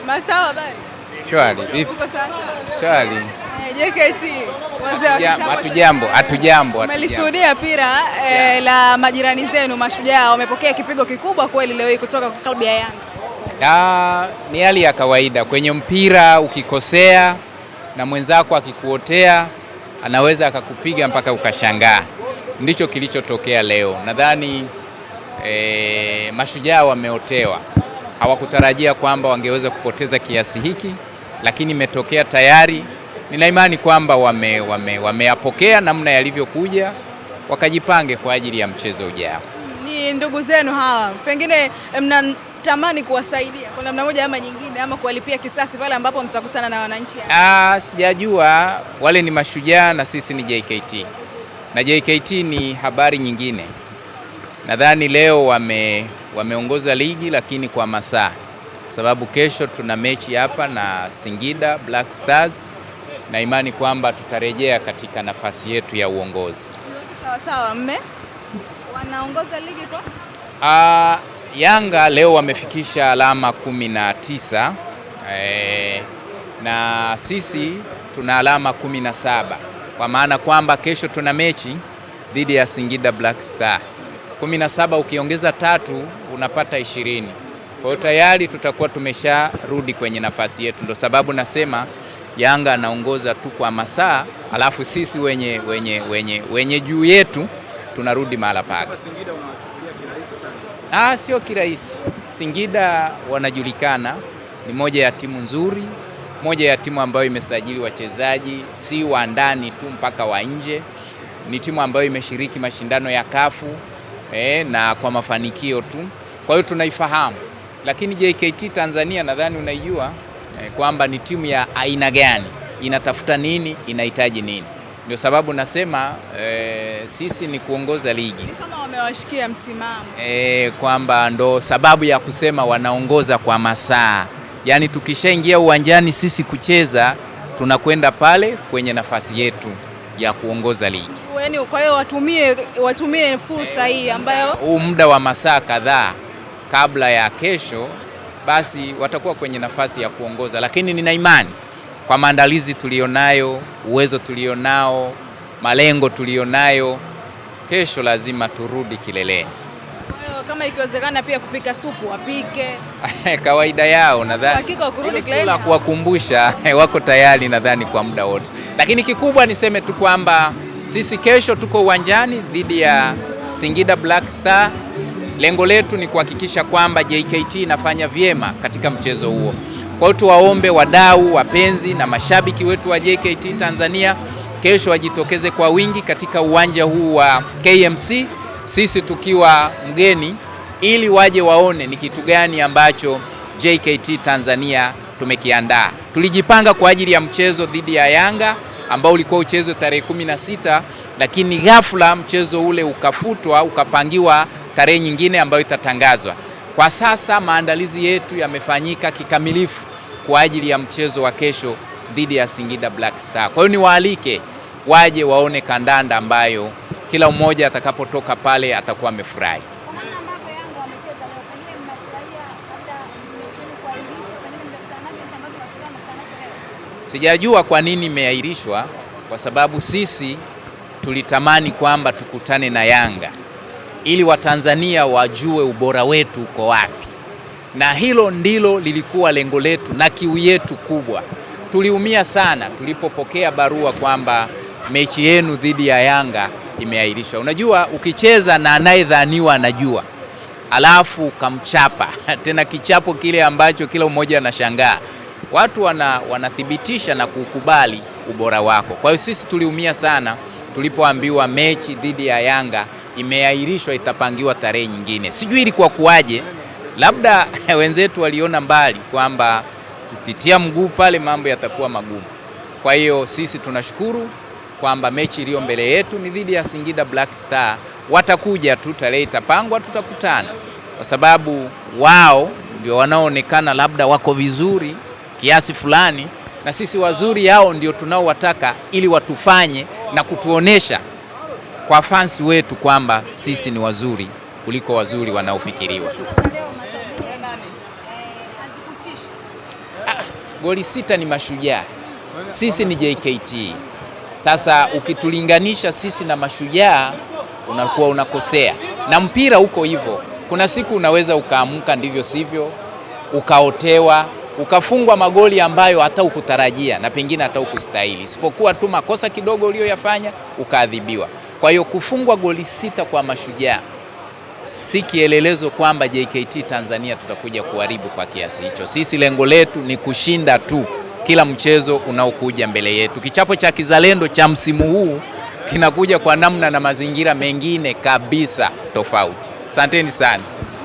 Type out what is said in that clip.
Masawa bali. Shwari, vipi? Shwari. JKT, Hatujambo. Umelishuhudia pira la majirani zenu Mashujaa wamepokea kipigo kikubwa kweli leo hii kutoka kwa klabu ya Yanga. Ni hali ya kawaida kwenye mpira, ukikosea na mwenzako akikuotea anaweza akakupiga mpaka ukashangaa. Ndicho kilichotokea leo. Nadhani Mashujaa wameotewa. Hawakutarajia kwamba wangeweza kupoteza kiasi hiki, lakini imetokea tayari. Nina imani kwamba wameyapokea namna yalivyokuja, wakajipange kwa ajili ya mchezo ujao. Ni ndugu zenu hawa, pengine mnatamani kuwasaidia kwa namna moja ama nyingine, ama kuwalipia kisasi pale ambapo mtakutana na wananchi? Sijajua, wale ni Mashujaa na sisi ni JKT, na JKT ni habari nyingine. Nadhani leo wameongoza ligi, lakini kwa masaa, sababu kesho tuna mechi hapa na Singida Black Stars, na imani kwamba tutarejea katika nafasi yetu ya uongozi. Sawa, wanaongoza ligi kwa? Yanga leo wamefikisha alama 19, na sisi tuna alama 17, kwa maana kwamba kesho tuna mechi dhidi ya Singida Black Star. 17 ukiongeza 3 unapata 20. Kwa hiyo tayari tutakuwa tumesharudi kwenye nafasi yetu. Ndio sababu nasema Yanga anaongoza tu kwa masaa, alafu sisi wenye juu yetu tunarudi mahala pake. Singida unawachukulia kirahisi sana? Sio kirahisi. Singida wanajulikana, ni moja ya timu nzuri, moja ya timu ambayo imesajili wachezaji si wa ndani tu mpaka wa nje. Ni timu ambayo imeshiriki mashindano ya kafu na kwa mafanikio tu. Kwa hiyo tunaifahamu. Lakini JKT Tanzania nadhani unaijua kwamba ni timu ya aina gani, inatafuta nini, inahitaji nini. Ndio sababu nasema sisi ni kuongoza ligi. Kama wamewashikia msimamo. Kwamba ndo sababu ya kusema wanaongoza kwa masaa. Yaani tukishaingia uwanjani sisi kucheza, tunakwenda pale kwenye nafasi yetu ya kuongoza ligi. Yaani kwa hiyo watumie fursa hii ambayo huu muda wa masaa kadhaa kabla ya kesho, basi watakuwa kwenye nafasi ya kuongoza. Lakini nina imani kwa maandalizi tulionayo, uwezo tulionao, malengo tulionayo, kesho lazima turudi kileleni. Kwa hiyo kama ikiwezekana pia kupika supu wapike. Kawaida yao nadhani. Hakika kurudi kileleni. Kuwakumbusha wako tayari nadhani kwa muda wote. Lakini kikubwa niseme tu kwamba sisi kesho tuko uwanjani dhidi ya Singida Black Star. Lengo letu ni kuhakikisha kwamba JKT inafanya vyema katika mchezo huo. Kwa hiyo tuwaombe wadau, wapenzi na mashabiki wetu wa JKT Tanzania kesho wajitokeze kwa wingi katika uwanja huu wa KMC, sisi tukiwa mgeni, ili waje waone ni kitu gani ambacho JKT Tanzania tumekiandaa. Tulijipanga kwa ajili ya mchezo dhidi ya Yanga ambao ulikuwa uchezwe tarehe 16, lakini ghafla mchezo ule ukafutwa, ukapangiwa tarehe nyingine ambayo itatangazwa. Kwa sasa maandalizi yetu yamefanyika kikamilifu kwa ajili ya mchezo wa kesho dhidi ya Singida Black Star. Kwa hiyo niwaalike waje waone kandanda ambayo kila mmoja atakapotoka pale atakuwa amefurahi. Sijajua kwa nini imeahirishwa, kwa sababu sisi tulitamani kwamba tukutane na Yanga ili Watanzania wajue ubora wetu uko wapi, na hilo ndilo lilikuwa lengo letu na kiu yetu kubwa. Tuliumia sana tulipopokea barua kwamba mechi yenu dhidi ya Yanga imeahirishwa. Unajua, ukicheza na anayedhaniwa anajua, alafu kamchapa tena kichapo kile ambacho kila mmoja anashangaa, watu wanathibitisha na kukubali ubora wako. Kwa hiyo sisi tuliumia sana tulipoambiwa mechi dhidi ya Yanga imeahirishwa, itapangiwa tarehe nyingine. Sijui ilikuwa kuaje, labda wenzetu waliona mbali kwamba tukitia mguu pale mambo yatakuwa magumu. Kwa hiyo sisi tunashukuru kwamba mechi iliyo mbele yetu ni dhidi ya Singida Black Star. Watakuja tu, tarehe itapangwa, tutakutana, kwa sababu wao ndio wanaoonekana labda wako vizuri kiasi fulani, na sisi wazuri yao ndio tunaowataka ili watufanye na kutuonesha kwa fans wetu kwamba sisi ni wazuri kuliko wazuri wanaofikiriwa. Goli 6 ni Mashujaa, sisi ni JKT. Sasa ukitulinganisha sisi na Mashujaa unakuwa unakosea, na mpira uko hivyo. Kuna siku unaweza ukaamka ndivyo sivyo, ukaotewa, ukafungwa magoli ambayo hata ukutarajia na pengine hata ukustahili, isipokuwa tu makosa kidogo uliyoyafanya ukaadhibiwa. Kwa hiyo kufungwa goli 6 kwa Mashujaa si kielelezo kwamba JKT Tanzania tutakuja kuharibu kwa kiasi hicho. Sisi lengo letu ni kushinda tu kila mchezo unaokuja mbele yetu. Kichapo cha kizalendo cha msimu huu kinakuja kwa namna na mazingira mengine kabisa tofauti. Asanteni sana.